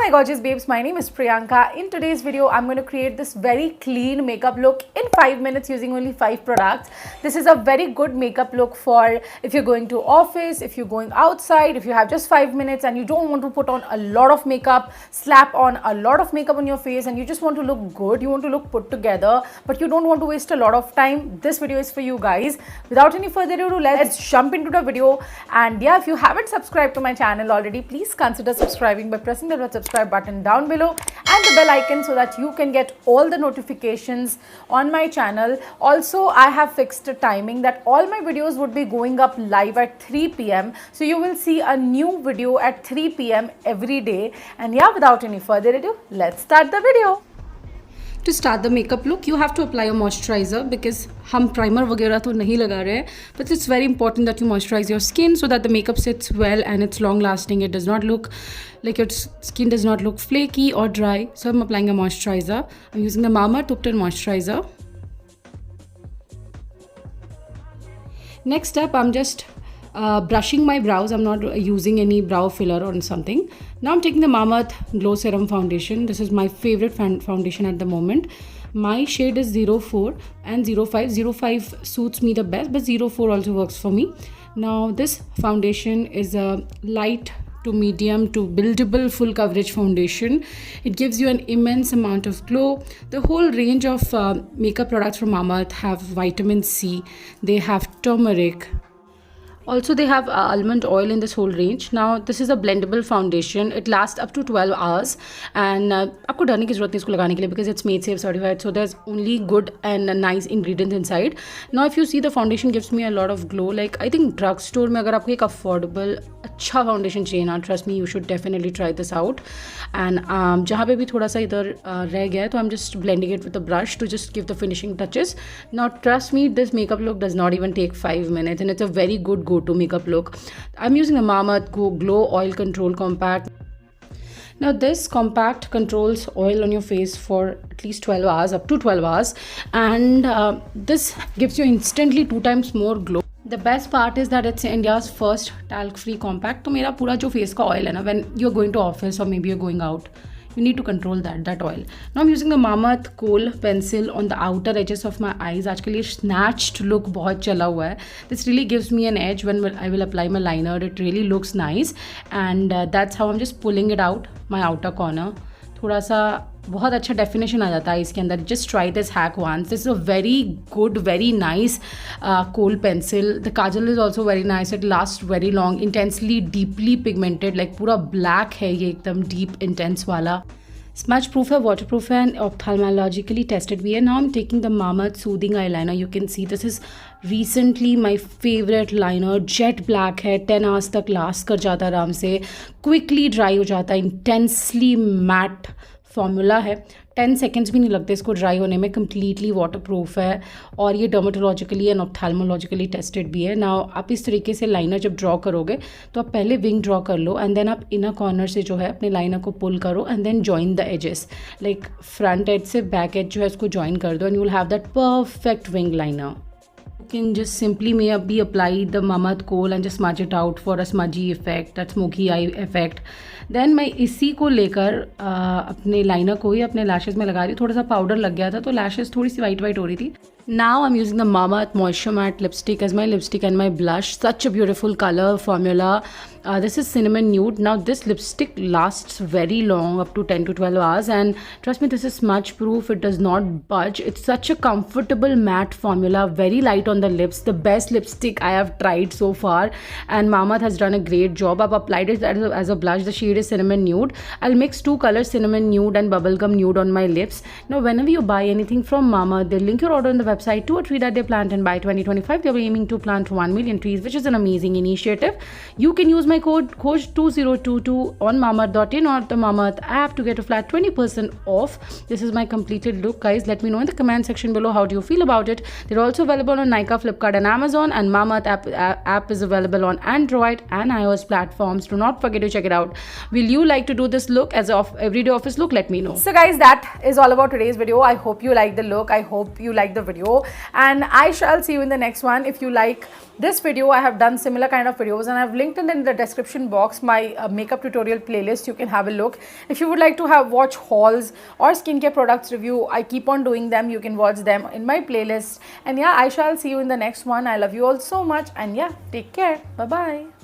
my gorgeous babes, my name is Priyanka. In today's video, I'm going to create this very clean makeup look in 5 minutes using only 5 products. This is a very good makeup look for if you're going to office, if you're going outside, if you have just 5 minutes and you don't want to put on a lot of makeup, slap on a lot of makeup on your face and you just want to look good, you want to look put together, but you don't want to waste a lot of time. This video is for you guys. Without any further ado, let's jump into the video. And yeah, if you haven't subscribed to my channel already, please consider subscribing by pressing the red subscribe button down below and the bell icon so that you can get all the notifications on my channel. Also, I have fixed a timing that all my videos would be going up live at 3 p.m. So you will see a new video at 3 p.m. every day. And yeah, without any further ado, let's start the video. To start the makeup look, you have to apply a moisturizer because हम primer वगैरह तो नहीं लगा रहे हैं, but it's very important that you moisturize your skin so that the makeup sits well and it's long lasting. It does not look like your skin does not look flaky or dry. So I'm applying a moisturizer. I'm using the Mamaearth Upton moisturizer. Next step, I'm just brushing my brows. I'm not using any brow filler or something. Now I'm taking the Mamaearth Glow Serum Foundation. This is my favorite foundation at the moment. My shade is 04 and 05. 05 suits me the best, but 04 also works for me. Now this foundation is a light to medium to buildable full coverage foundation. It gives you an immense amount of glow. The whole range of makeup products from Mamaearth have vitamin C. They have turmeric. Also, they have almond oil in this whole range. Now, this is a blendable foundation. It lasts up to 12 hours. And आपको डरने की ज़रूरत नहीं इसको लगाने के लिए because it's made safe certified. So there's only good and nice ingredients inside. Now, if you see, the foundation gives me a lot of glow. Like I think drugstore में अगर आपको एक affordable अच्छा foundation चाहिए ना, trust me, you should definitely try this out. And जहाँ पे भी थोड़ा सा इधर रह गया है, तो I'm just blending it with a brush to just give the finishing touches. Now, trust me, this makeup look does not even take 5 minutes, and it's a very good go-to makeup look. I'm using the Mamaearth Glow Oil Control Compact. Now this compact controls oil on your face for at least 12 hours, up to 12 hours, and this gives you instantly 2 times more glow. The best part is that it's India's first talc-free compact. तो मेरा पूरा जो face का oil है ना, when you're going to office or maybe you're going out, you need to control that oil. Now I'm using the Mamaearth Kohl pencil on the outer edges of my eyes. आजकल ये snatched look बहुत चला हुआ है. This really gives me an edge when I will apply my liner. It really looks nice, and that's how I'm just pulling it out my outer corner. थोड़ा सा बहुत अच्छा डेफिनेशन आ जाता है इसके अंदर. Just try this hack once. This is a very good, very nice kohl pencil. The kajal is also very nice. It last very long. Intensely deeply pigmented, like पूरा black है ये, एकदम डीप इंटेंस वाला. Smudge proof है, water proof है, and ophthalmologically tested भी है. Now I am taking the Mamaearth soothing eye liner. You can see this is recently my favourite liner. Jet black है, 10 आवर्स तक लास्ट कर जाता है आराम से. क्विकली ड्राई हो जाता है. इंटेंसली मैट फॉर्मूला है. 10 सेकेंड्स भी नहीं लगते इसको ड्राई होने में. कम्प्लीटली वाटर प्रूफ है और ये डर्माटोलॉजिकली एंड ऑप्थाल्मोलॉजिकली टेस्टेड भी है. नाउ आप इस तरीके से लाइनर जब ड्रॉ करोगे तो आप पहले विंग ड्रॉ कर लो, एंड देन आप इनर कॉर्नर से जो है अपने लाइनर को पुल करो, and then join the edges. Like front edge से बैक एज जो है इसको जॉइन कर दो, and you will have that perfect wing liner. You can just simply maybe apply the Mamaearth Kohl and just smudge it out for a smudgy effect, that smoky eye effect. Then मैं इसी को लेकर अपने liner को ही अपने lashes में लगा रही हूँ. थोड़ा सा पाउडर लग गया था तो लैशेज़ थोड़ी सी वाइट हो रही थी. Now I'm using the Mamaearth Moisture Matte lipstick as my lipstick and my blush. Such a beautiful color formula. This is cinnamon nude. Now this lipstick lasts very long, up to 10 to 12 hours, and trust me, this is smudge proof. It does not budge. It's such a comfortable matte formula, very light on the lips. The best lipstick I have tried so far, and Mamaearth has done a great job. I've applied it as a blush. The shade is cinnamon nude. I'll mix 2 colors, cinnamon nude and bubblegum nude, on my lips. Now whenever you buy anything from Mamaearth, they'll link your order on the website to a tree that they plant, and by 2025 they're aiming to plant 1 million trees, which is an amazing initiative. You can use my code KHOJ2022 on Mamaearth.in or the Mamaearth app to get a flat 20% off. This is my completed look, guys. Let me know in the comment section below how do you feel about it. They're also available on Nykaa, Flipkart and Amazon, and Mamaearth app is available on Android and iOS platforms. Do not forget to check it out. Will you like to do this look as of everyday office look? Let me know. So guys, that is all about today's video. I hope you like the look. I hope you like the video, and I shall see you in the next one. If you like this video, I have done similar kind of videos and I've linked it in the description box my makeup tutorial playlist. You can have a look. If you would like to watch hauls or skincare products review, I keep on doing them. You can watch them in my playlist. And yeah, I shall see you in the next one. I love you all so much, and yeah, take care. Bye bye.